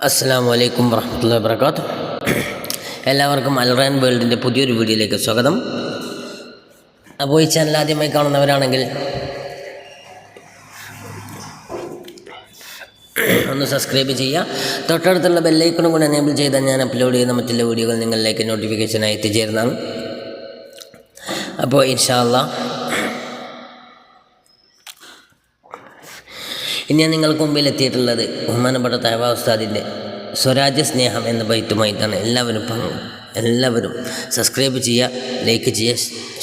അസ്സലാമു അലൈക്കും വറഹ്മത്തുള്ളാഹി വബറകാതുഹു. എല്ലാവർക്കും അൽറയാൻ വേൾഡിൻ്റെ പുതിയൊരു വീഡിയോയിലേക്ക് സ്വാഗതം. അപ്പോൾ ഈ ചാനൽ ആദ്യമായി കാണുന്നവരാണെങ്കിൽ ഒന്ന് സബ്സ്ക്രൈബ് ചെയ്യുക. തൊട്ടടുത്തുള്ള ബെല്ലൈക്കണും കൂടി എനേബിൾ ചെയ്താൽ ഞാൻ അപ്ലോഡ് ചെയ്യുന്ന മറ്റുള്ള വീഡിയോകൾ നിങ്ങളിലേക്ക് നോട്ടിഫിക്കേഷനായി എത്തിച്ചേരുന്നതാണ്. അപ്പോൾ ഇൻഷാ അല്ലാഹ് ഇനി ഞാൻ നിങ്ങൾക്ക് മുമ്പിൽ എത്തിയിട്ടുള്ളത് ബഹുമാനപ്പെട്ട തഅവ ഉസ്താദിൻ്റെ സ്വരാജ്യ സ്നേഹം എന്ന ബൈത്തുമായിട്ടാണ്. എല്ലാവരും സബ്സ്ക്രൈബ് ചെയ്യുക, ലൈക്ക് ചെയ്യുക,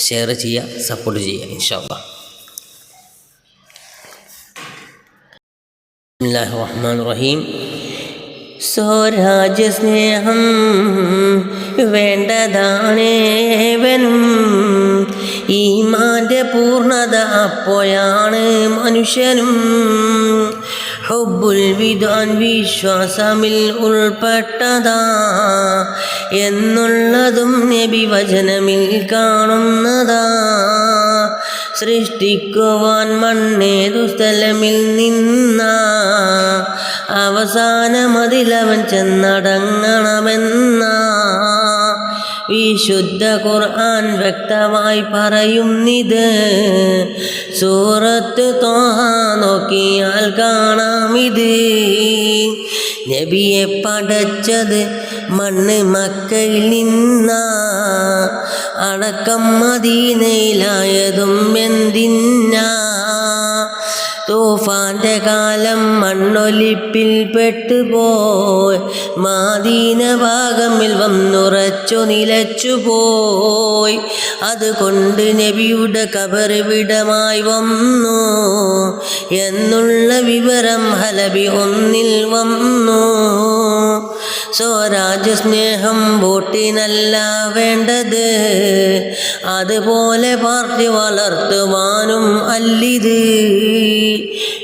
ഷെയർ ചെയ്യുക, സപ്പോർട്ട് ചെയ്യുക ഇൻഷാ അല്ലാഹ്. ബിസ്മില്ലാഹിർ റഹ്മാനിർ റഹീം. സ്വരാജ്യ സ്നേഹം വേണ്ടതാണേവനും, ഈമാൻ്റെ പൂർണ്ണത അപ്പോഴാണ് മനുഷ്യനും. ഹുബ്ബുൽ വിദ്വാൻ വിശ്വാസമിൽ ഉൾപ്പെട്ടതാ എന്നുള്ളതും നബി വചനമിൽ കാണുന്നതാ. സൃഷ്ടിക്കുവാൻ മണ്ണേതു സ്ഥലമിൽ നിന്ന അവസാനമതിലവൻ ചെന്നടങ്ങണമെന്ന വിശുദ്ധ ഖുർആൻ വ്യക്തമായി പറയുന്നിത്. സൂറത്ത് ത്വാഹ നോക്കിയാൽ കാണാമിത്. നബിയെ പടച്ചത് മണ്ണ് മക്കയിൽ നിന്ന, അടക്കം മദീനയിലായതും എന്തിനാ? തൂഫാന്റെ കാലം മണ്ണൊലിപ്പിൽ പെട്ടുപോയി, മദീന ഭാഗമിൽ വന്നുറച്ചു നിലച്ചുപോയി. അതുകൊണ്ട് നബിയുടെ ഖബർ വിടമായി വന്നു എന്നുള്ള വിവരം ഹലബി ഒന്നിൽ വന്നു. സ്വരാജ്യ സ്നേഹം വോട്ടിനല്ല വേണ്ടത്, അതുപോലെ പാർട്ടി വളർത്തുവാനും അല്ലിത്.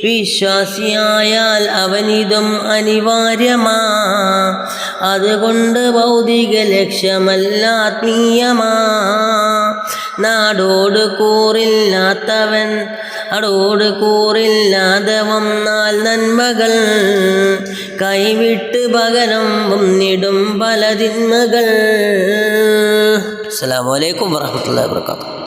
വിശ്വാസിയായാൽ അവനിതും അനിവാര്യമാ, അതുകൊണ്ട് ഭൗതിക ലക്ഷ്യമല്ല ആത്മീയമാ. നാടോട് കൂറില്ലാതെ വന്നാൽ നന്മകൾ കൈവിട്ട് പകരം വന്നിടും പല തിന്മകൾ. അസ്സലാമു അലൈക്കും വറഹ്മത്തുള്ളാഹി വബറകാതുഹു.